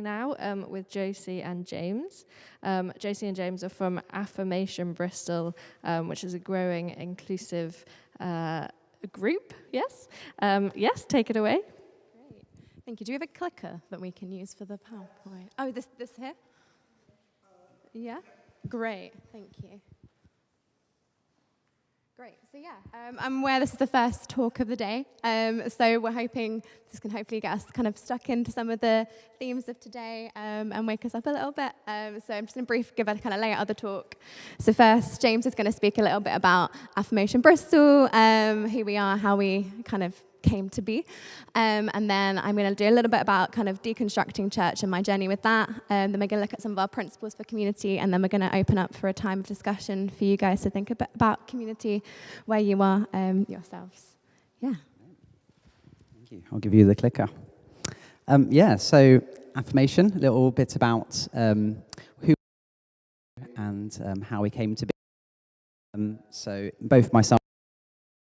speaking now with Josie and James. Josie and James are from Affirmation Bristol, which is a growing, inclusive group. Yes? Yes, take it away. Great. Thank you. Do you have a clicker that we can use for the PowerPoint? Oh, this here? Yeah? Great. Thank you. Great. So I'm aware this is the first talk of the day. So we're hoping this can hopefully get us kind of stuck into some of the themes of today and wake us up a little bit. So I'm just going to give a kind of layout of the talk. So first, James is going to speak a little bit about Affirmation Bristol, who we are, how we kind of came to be. And then I'm going to do a little bit about kind of deconstructing church and my journey with that. Then we're going to look at some of our principles for community, and then we're going to open up for a time of discussion for you guys to think a bit about community where you are yourselves. Yeah. Thank you. I'll give you the clicker. So affirmation, a little bit about who and how we came to be. So both myself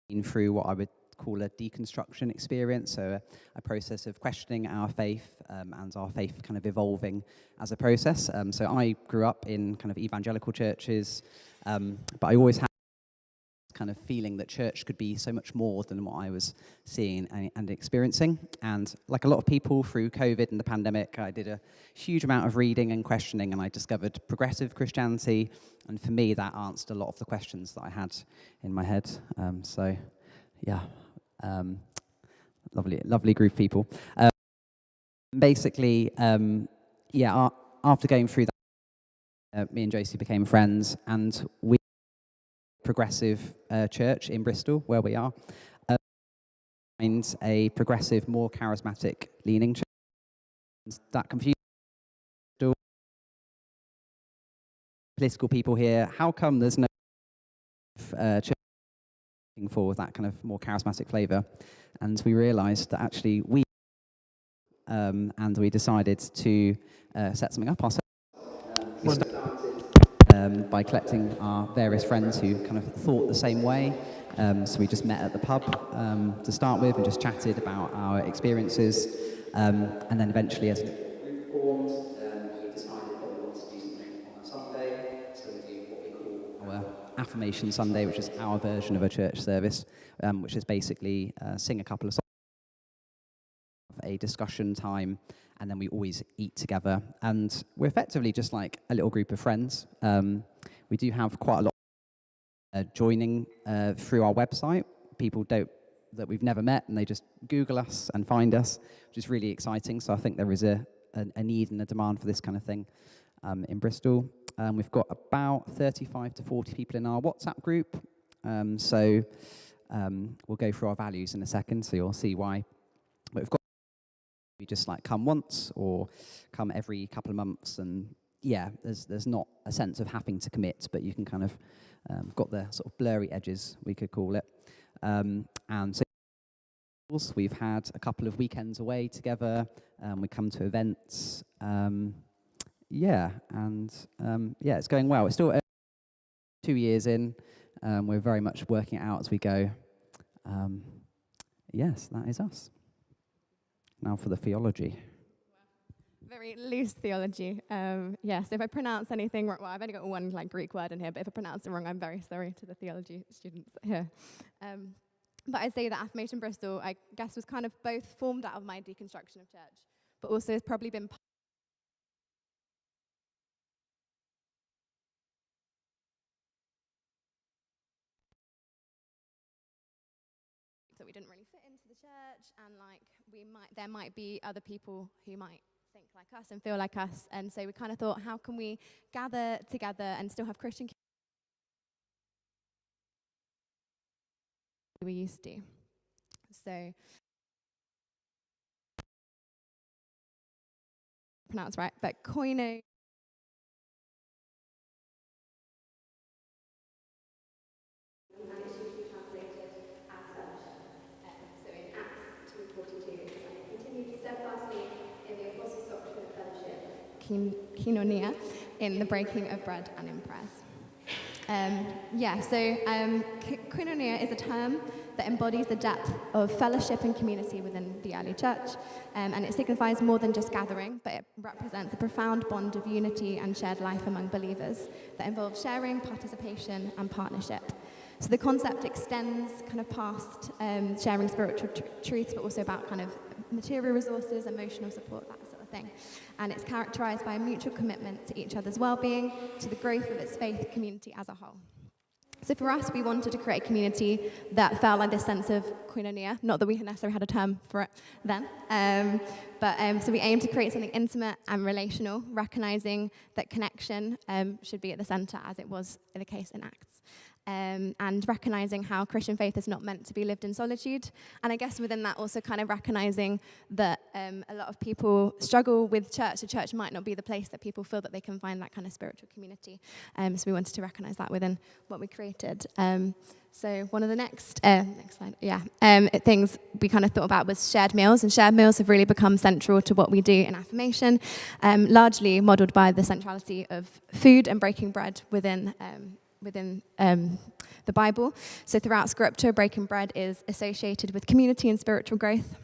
and through what I would call a deconstruction experience, so a process of questioning our faith and our faith kind of evolving as a process. So I grew up in kind of evangelical churches, but I always had kind of feeling that church could be so much more than what I was seeing and experiencing. And like a lot of people through COVID and the pandemic, I did a huge amount of reading and questioning, and I discovered progressive Christianity. And for me, that answered a lot of the questions that I had in my head. Lovely group of people. After going through that, me and Josie became friends, and we progressive church in Bristol, where we are, finds a progressive, more charismatic leaning church. That confused political people here. How come there's no church for that kind of more charismatic flavour? And we realised that actually and we decided to set something up ourselves. We started by collecting our various friends who kind of thought the same way. So we just met at the pub to start with and just chatted about our experiences. And then eventually, as a group formed, we decided that we wanted to do something on a Sunday. So we do what we call our Affirmation Sunday, which is our version of a church service, which is basically sing a couple of songs, a discussion time, and then we always eat together. And we're effectively just like a little group of friends. We do have quite a lot joining through our website. People that we've never met, and they just Google us and find us, which is really exciting. So I think there is a need and a demand for this kind of thing in Bristol. We've got about 35 to 40 people in our WhatsApp group. We'll go through our values in a second, so you'll see why. But we've got you just like come once or come every couple of months, and there's not a sense of having to commit, but you can kind of got the sort of blurry edges, we could call it. And so we've had a couple of weekends away together. We come to events. It's going well. It's still 2 years in. We're very much working it out as we go. Yes, that is us. Now for the theology. Very loose theology. So if I pronounce anything wrong, well, I've only got one Greek word in here, but if I pronounce it wrong, I'm very sorry to the theology students here. But I'd say that Affirmation Bristol, I guess, was kind of both formed out of my deconstruction of church, but also has probably been that we didn't really fit into the church, and there might be other people who might think like us and feel like us, and so we kind of thought, how can we gather together and still have Christian community we used to? So pronounce right, but koino. Koinonia, in the breaking of bread and in prayers. Koinonia is a term that embodies the depth of fellowship and community within the early church. And it signifies more than just gathering, but it represents a profound bond of unity and shared life among believers that involves sharing, participation, and partnership. So the concept extends kind of past sharing spiritual truths, but also about kind of material resources, emotional support, that sort of thing. And it's characterized by a mutual commitment to each other's well-being, to the growth of its faith community as a whole. So for us, we wanted to create a community that felt like this sense of koinonia, not that we necessarily had a term for it then, so we aim to create something intimate and relational, recognizing that connection should be at the center, as it was the case in Acts. And recognizing how Christian faith is not meant to be lived in solitude. And I guess within that also kind of recognizing that a lot of people struggle with church. The church might not be the place that people feel that they can find that kind of spiritual community. So we wanted to recognize that within what we created. So one of the next slide, things we kind of thought about was shared meals, and shared meals have really become central to what we do in Affirmation, largely modeled by the centrality of food and breaking bread within the Bible. So throughout Scripture, breaking bread is associated with community and spiritual growth.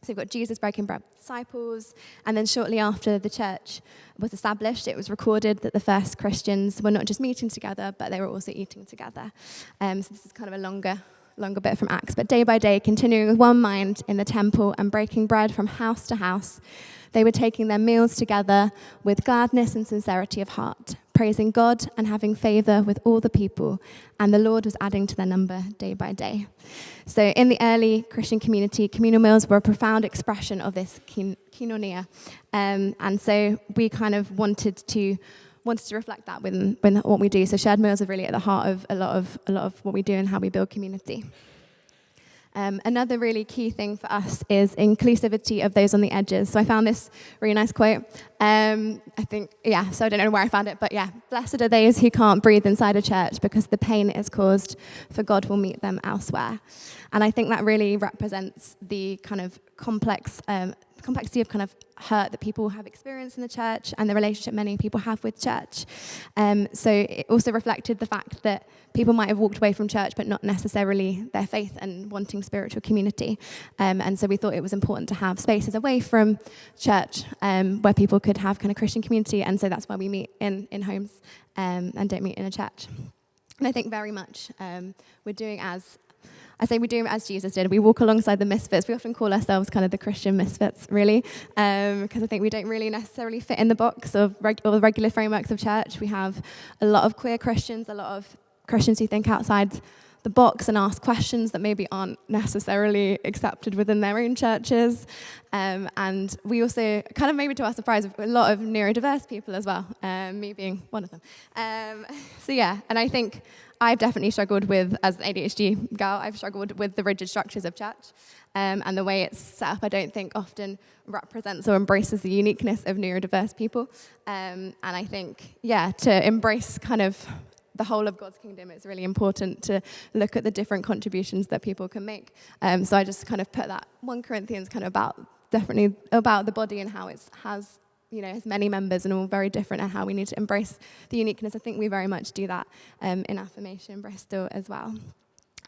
So we've got Jesus breaking bread with disciples, and then shortly after the church was established, it was recorded that the first Christians were not just meeting together, but they were also eating together. So this is kind of a longer bit from Acts. But day by day, continuing with one mind in the temple and breaking bread from house to house, they were taking their meals together with gladness and sincerity of heart, praising God and having favor with all the people, and the Lord was adding to their number day by day. So in the early Christian community, communal meals were a profound expression of this koinonia. And so we kind of wanted to reflect that within what we do. So shared meals are really at the heart of a lot of what we do and how we build community. Another really key thing for us is inclusivity of those on the edges. So I found this really nice quote. So I don't know where I found it, but yeah. Blessed are those who can't breathe inside a church because the pain it is caused, for God will meet them elsewhere. And I think that really represents the kind of complexity of kind of hurt that people have experienced in the church and the relationship many people have with church. So it also reflected the fact that people might have walked away from church but not necessarily their faith and wanting spiritual community. And so we thought it was important to have spaces away from church where people could have kind of Christian community, and so that's why we meet in homes and don't meet in a church. And I think very much we're doing as Jesus did. We walk alongside the misfits. We often call ourselves kind of the Christian misfits, really, because I think we don't really necessarily fit in the box of the regular frameworks of church. We have a lot of queer Christians, a lot of Christians who think outside the box and ask questions that maybe aren't necessarily accepted within their own churches. And we also, kind of maybe to our surprise, have a lot of neurodiverse people as well, me being one of them. And I think I've definitely struggled with, as an ADHD girl, I've struggled with the rigid structures of church. And the way it's set up, I don't think often represents or embraces the uniqueness of neurodiverse people. And I think, to embrace kind of the whole of God's kingdom, it's really important to look at the different contributions that people can make. So I just kind of put that 1 Corinthians kind of definitely about the body and how it has many members and all very different, and how we need to embrace the uniqueness. I think we very much do that in Affirmation Bristol as well.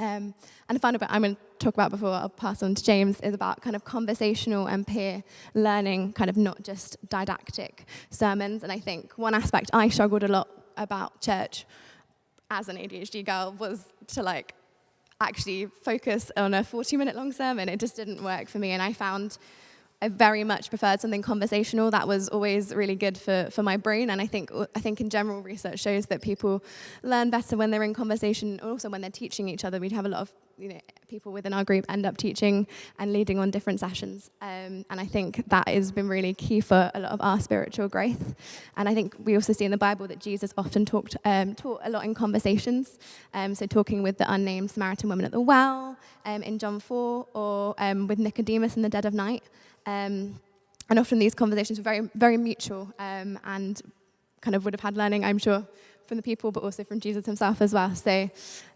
And the final bit I'm going to talk about before I'll pass on to James is about kind of conversational and peer learning, kind of not just didactic sermons. And I think one aspect I struggled a lot about church as an ADHD girl was to actually focus on a 40-minute long sermon. It just didn't work for me, and I found I very much preferred something conversational. That was always really good for my brain, and I think in general research shows that people learn better when they're in conversation, and also when they're teaching each other. We'd have a lot of people within our group end up teaching and leading on different sessions, and I think that has been really key for a lot of our spiritual growth. And I think we also see in the Bible that Jesus often taught a lot in conversations, so talking with the unnamed Samaritan woman at the well in John 4, or with Nicodemus in the dead of night. And often these conversations were very, very mutual, and kind of would have had learning, I'm sure, the people, but also from Jesus himself as well. So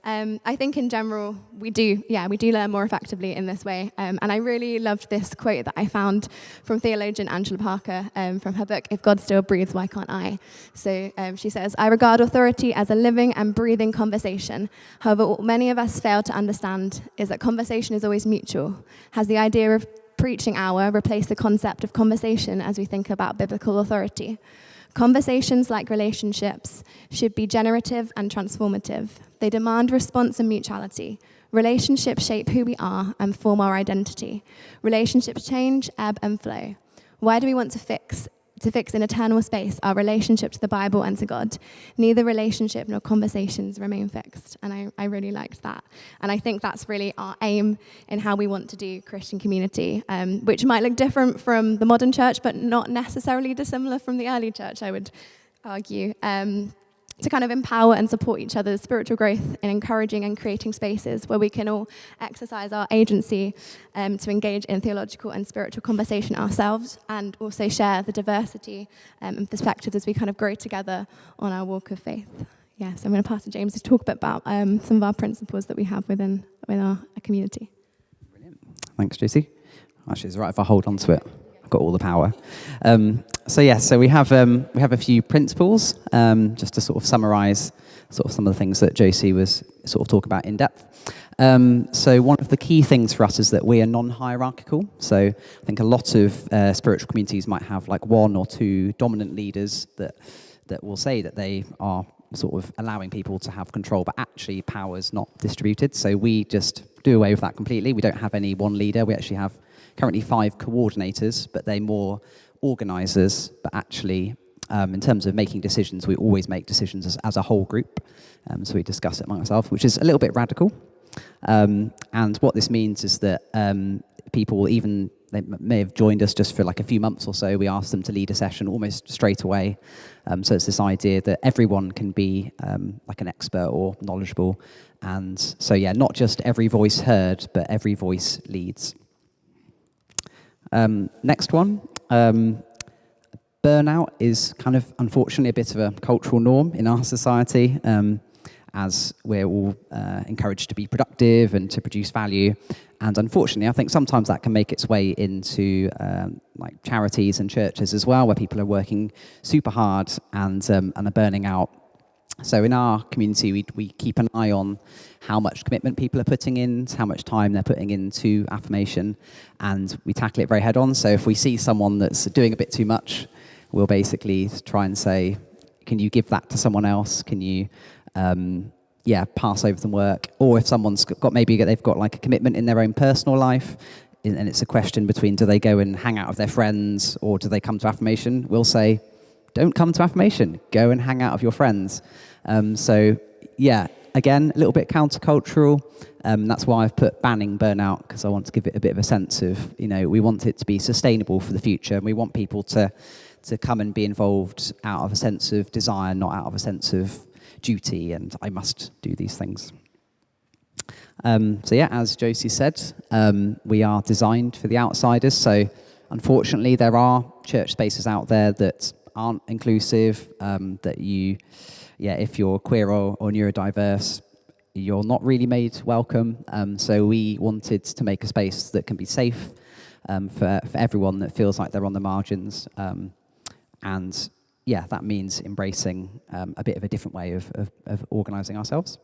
I think in general, we do learn more effectively in this way. And I really loved this quote that I found from theologian Angela Parker from her book, If God Still Breathes, Why Can't I? So she says, I regard authority as a living and breathing conversation. However, what many of us fail to understand is that conversation is always mutual. Has the idea of preaching hour replaced the concept of conversation as we think about biblical authority? Conversations, like relationships, should be generative and transformative. They demand response and mutuality. Relationships shape who we are and form our identity. Relationships change, ebb, and flow. Why do we want to fix in eternal space our relationship to the Bible and to God? Neither relationship nor conversations remain fixed. And I really liked that. And I think that's really our aim in how we want to do Christian community, which might look different from the modern church, but not necessarily dissimilar from the early church, I would argue. To kind of empower and support each other's spiritual growth in encouraging and creating spaces where we can all exercise our agency to engage in theological and spiritual conversation ourselves, and also share the diversity and perspectives as we kind of grow together on our walk of faith. Yeah, so I'm going to pass to James to talk a bit about some of our principles that we have within our community. Brilliant. Thanks, Josie. Actually, it's right if I hold on to it. I've got all the power. So we have a few principles, just to sort of summarise sort of some of the things that Josie was sort of talking about in depth. So one of the key things for us is that we are non-hierarchical. So I think a lot of spiritual communities might have like one or two dominant leaders that will say that they are sort of allowing people to have control, but actually power's not distributed. So we just do away with that completely. We don't have any one leader. We actually have currently 5 coordinators, but they're more organisers. But actually, in terms of making decisions, we always make decisions as a whole group. So we discuss it among ourselves, which is a little bit radical. And what this means is that people, even they may have joined us just for like a few months or so, we ask them to lead a session almost straight away. So it's this idea that everyone can be like an expert or knowledgeable. And so, yeah, not just every voice heard, but every voice leads. Next one. Burnout is kind of, unfortunately, a bit of a cultural norm in our society, as we're all encouraged to be productive and to produce value. And unfortunately, I think sometimes that can make its way into like charities and churches as well, where people are working super hard and are burning out. So in our community, we keep an eye on how much commitment people are putting in, how much time they're putting into affirmation, and we tackle it very head on. So if we see someone that's doing a bit too much, we'll basically try and say, can you give that to someone else? Can you pass over them work? Or if someone's got, maybe they've got like a commitment in their own personal life, and it's a question between, do they go and hang out with their friends or do they come to affirmation? We'll say, don't come to affirmation, go and hang out with your friends. So yeah, again, a little bit countercultural. That's why I've put banning burnout, because I want to give it a bit of a sense of, we want it to be sustainable for the future, and we want people to come and be involved out of a sense of desire, not out of a sense of duty and I must do these things. So yeah, as Josie said, we are designed for the outsiders. So unfortunately, there are church spaces out there that aren't inclusive, that if you're queer or neurodiverse, you're not really made welcome. So we wanted to make a space that can be safe for everyone that feels like they're on the margins. And yeah, that means embracing a bit of a different way of organising ourselves.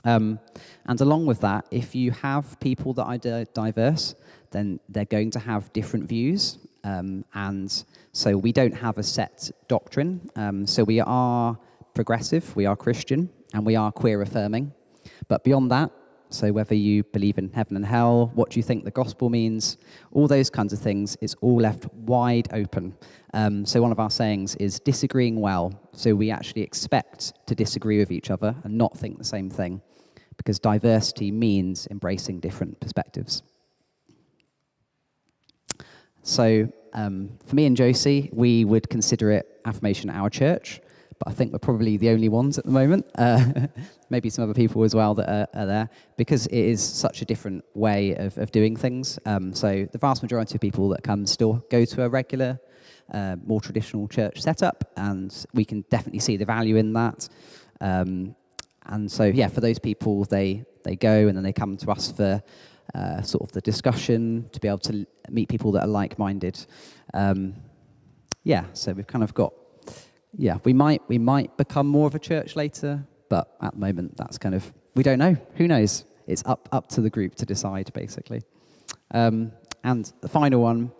And along with that, if you have people that are diverse, then they're going to have different views. And so we don't have a set doctrine. So we are progressive, we are Christian, and we are queer affirming. But beyond that, so whether you believe in heaven and hell, what do you think the gospel means, all those kinds of things, it's all left wide open. So one of our sayings is disagreeing well. So we actually expect to disagree with each other and not think the same thing, because diversity means embracing different perspectives. So for me and Josie, we would consider it Affirmation our church, but I think we're probably the only ones at the moment. Maybe some other people as well that are there, because it is such a different way of doing things. So the vast majority of people that come still go to a regular more traditional church setup, and we can definitely see the value in that. And so, yeah, for those people, they go and then they come to us for sort of the discussion, to be able to meet people that are like-minded. So we've kind of got, we might become more of a church later, but at the moment, that's kind of, we don't know. Who knows? It's up to the group to decide, basically. And the final one,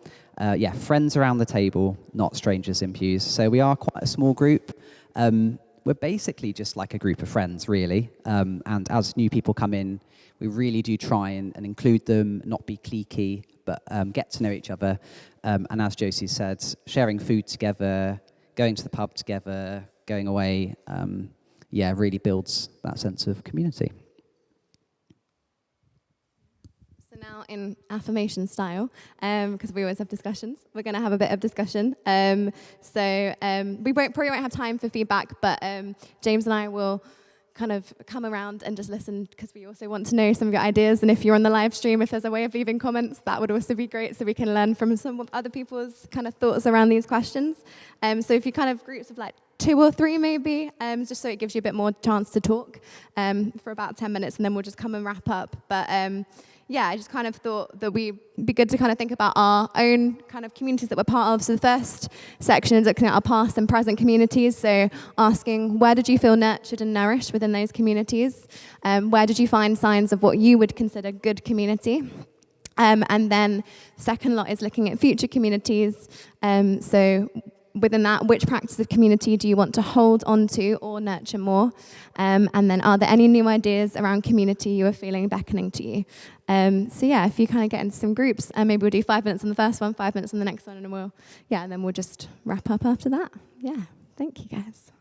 friends around the table, not strangers in pews. So we are quite a small group. We're basically just like a group of friends, really. And as new people come in, we really do try and include them, not be cliquey, but get to know each other. And as Josie said, sharing food together, going to the pub together, going away, really builds that sense of community. So now in affirmation style, because we always have discussions, we're going to have a bit of discussion. We probably won't have time for feedback, but James and I will kind of come around and just listen, because we also want to know some of your ideas. And if you're on the live stream, if there's a way of leaving comments, that would also be great, so we can learn from some of other people's kind of thoughts around these questions. So if you kind of groups of like 2 or 3 maybe, just so it gives you a bit more chance to talk for about 10 minutes, and then we'll just come and wrap up. But I just kind of thought that we'd be good to kind of think about our own kind of communities that we're part of. So the first section is looking at our past and present communities. So asking, where did you feel nurtured and nourished within those communities? Where did you find signs of what you would consider good community? And then second lot is looking at future communities. So within that, which practice of community do you want to hold on to or nurture more? And then are there any new ideas around community you are feeling beckoning to you? If you kind of get into some groups, and maybe we'll do 5 minutes on the first one, 5 minutes on the next one, and then we'll just wrap up after that. Yeah, thank you guys.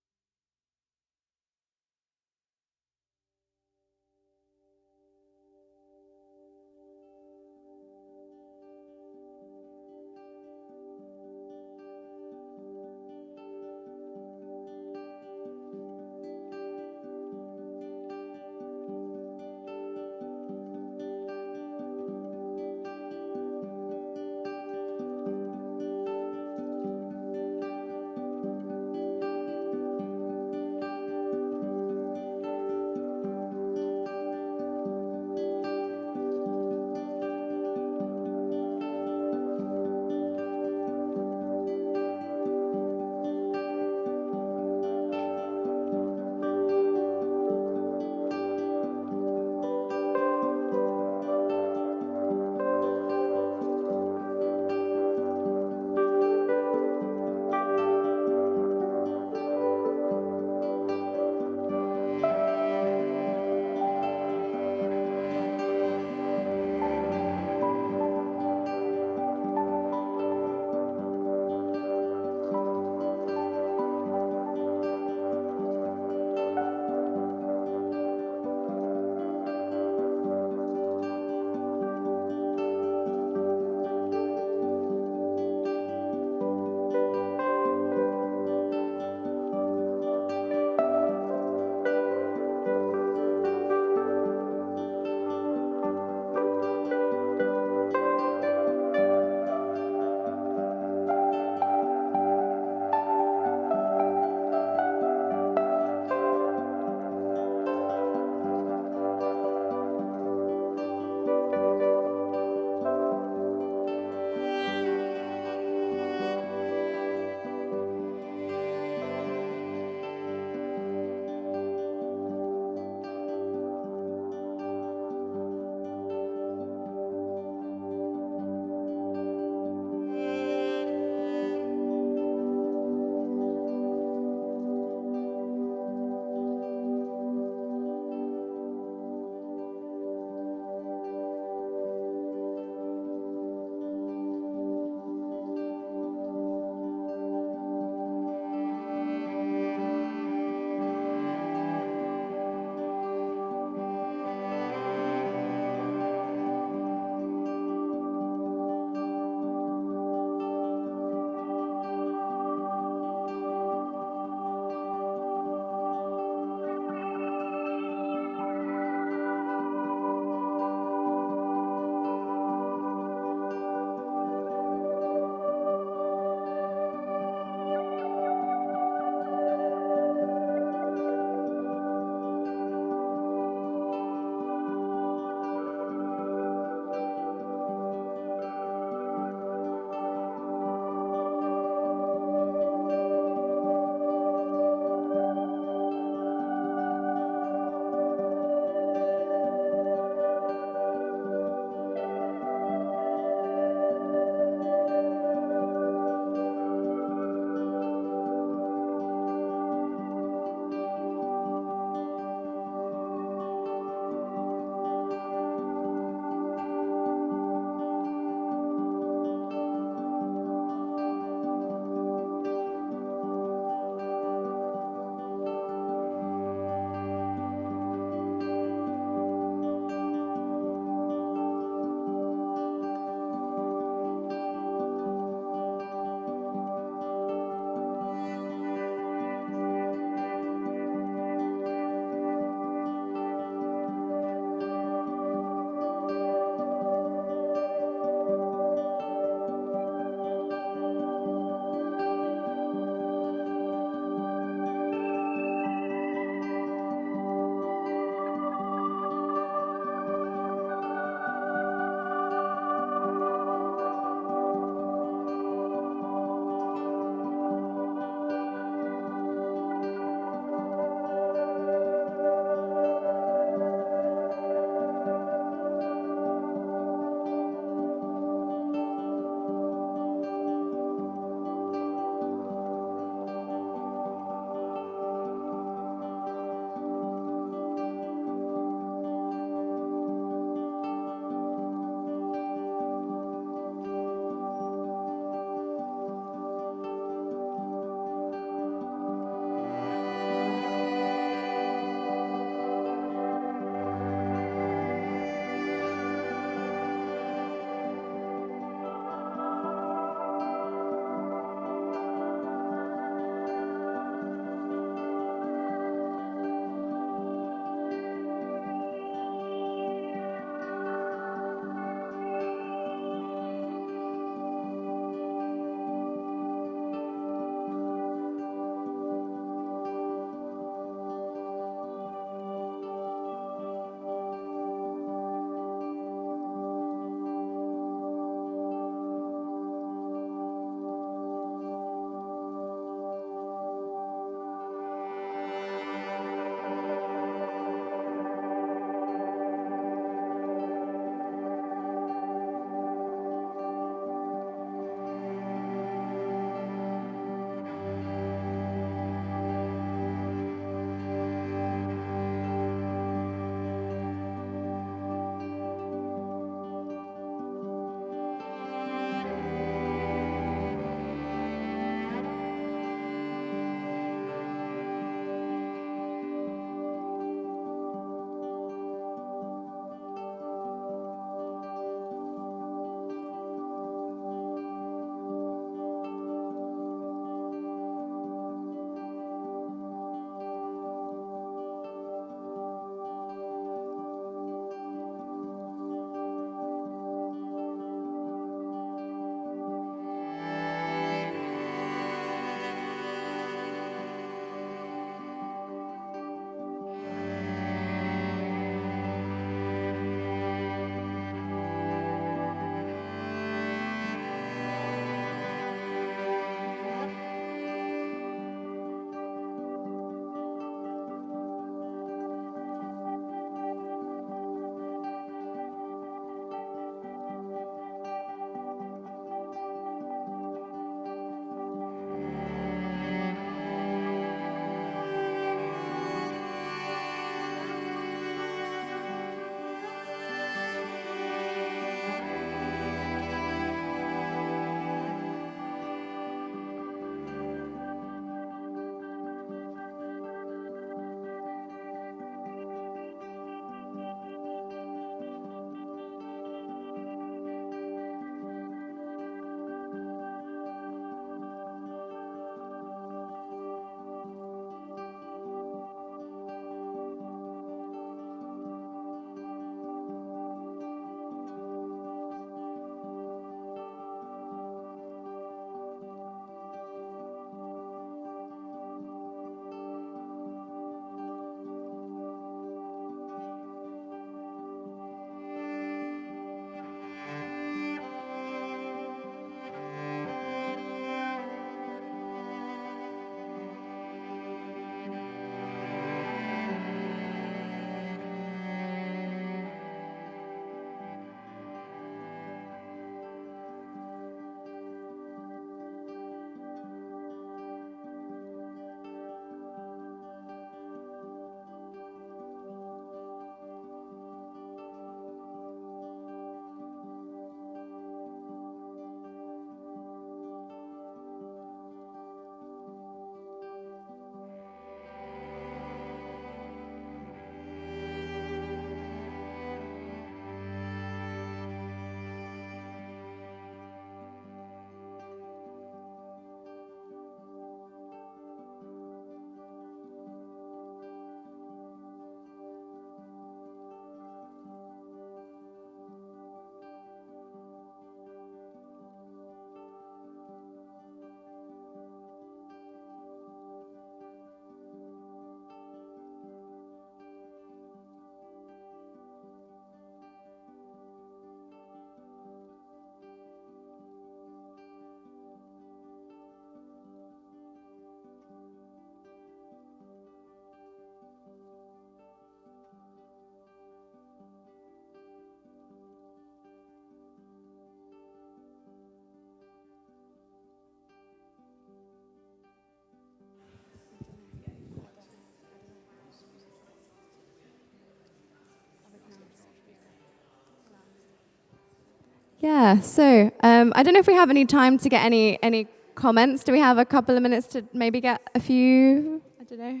Yeah, so I don't know if we have any time to get any comments. Do we have a couple of minutes to maybe get a few? I don't know.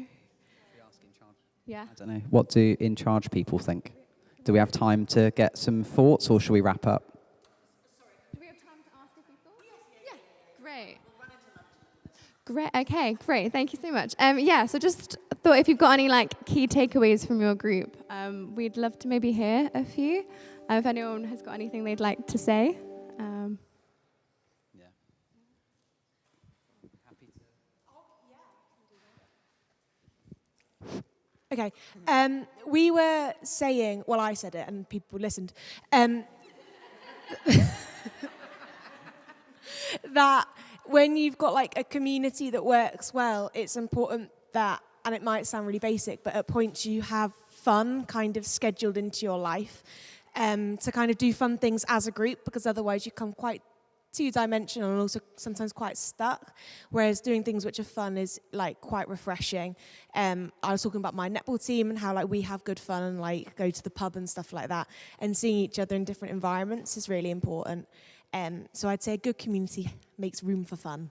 Yeah. I don't know. What do in charge people think? Do we have time to get some thoughts, or should we wrap up? Do we have time to ask a few thoughts? Yeah. Great. Great. Okay, great. Thank you so much. Yeah, so just thought if you've got any key takeaways from your group, we'd love to maybe hear a few. If anyone has got anything they'd like to say. Yeah. Okay. We were saying, well, I said it and people listened, that when you've got a community that works well, it's important that, and it might sound really basic, but at points you have fun kind of scheduled into your life, to kind of do fun things as a group, because otherwise you become quite two-dimensional and also sometimes quite stuck, whereas doing things which are fun is quite refreshing. I was talking about my netball team and how we have good fun and go to the pub and stuff like that, and seeing each other in different environments is really important. So I'd say a good community makes room for fun.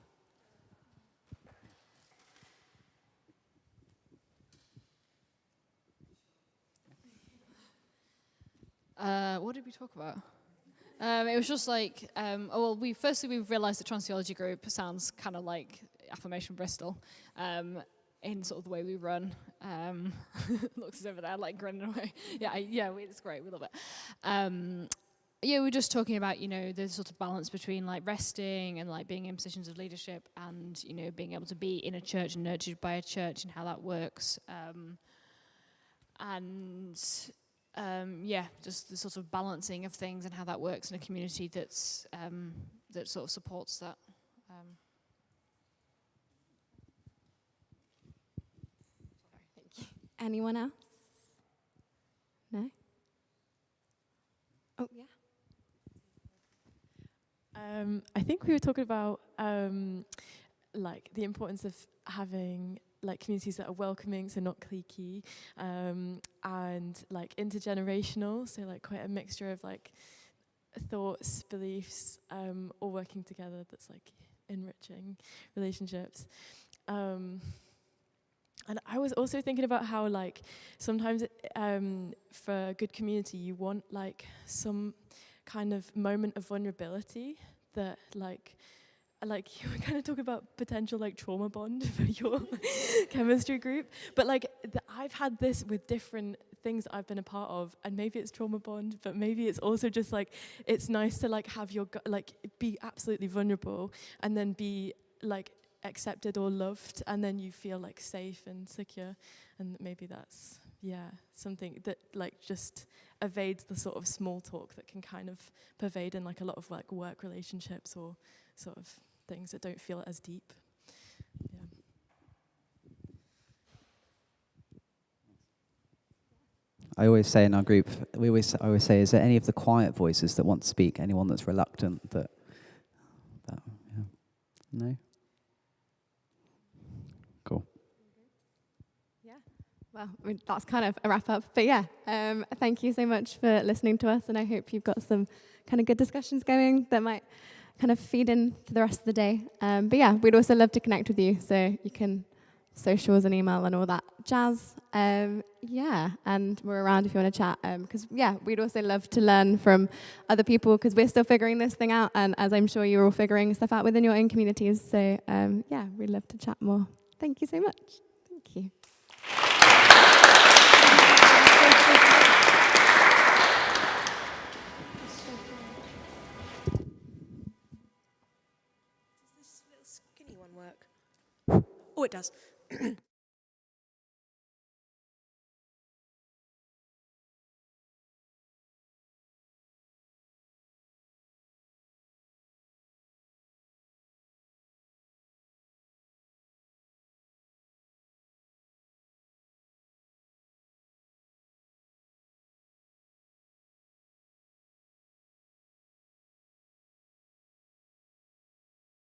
What did we talk about? It was just we've realised that Transtheology Group sounds kind of like Affirmation Bristol, in sort of the way we run. Looks is over there, grinning away. It's great. We love it. We're just talking about, the sort of balance between resting and being in positions of leadership and, being able to be in a church and nurtured by a church and how that works. Just the sort of balancing of things and how that works in a community that's that sort of supports that. Thank you. Anyone else? No? Oh, yeah. I think we were talking about the importance of having communities that are welcoming, so not cliquey, and intergenerational, so quite a mixture of thoughts, beliefs, all working together. That's enriching relationships. And I was also thinking about how sometimes for a good community you want some kind of moment of vulnerability that you were kind of talking about potential trauma bond for your chemistry group, but I've had this with different things that I've been a part of, and maybe it's trauma bond, but maybe it's also just it's nice to have your be absolutely vulnerable and then be accepted or loved, and then you feel safe and secure, and maybe that's something that just evades the sort of small talk that can kind of pervade in a lot of work relationships or sort of things that don't feel as deep. I always say in our group, I always say, is there any of the quiet voices that want to speak? Anyone that's reluctant? No? Cool. Yeah. Well, that's kind of a wrap up. But thank you so much for listening to us, and I hope you've got some kind of good discussions going that might kind of feed in for the rest of the day. We'd also love to connect with you, so you can socials and email and all that jazz. And we're around if you want to chat. Because we'd also love to learn from other people, because we're still figuring this thing out, and as I'm sure you're all figuring stuff out within your own communities. So we'd love to chat more. Thank you so much. Thank you. Does this little skinny one work? Oh, it does.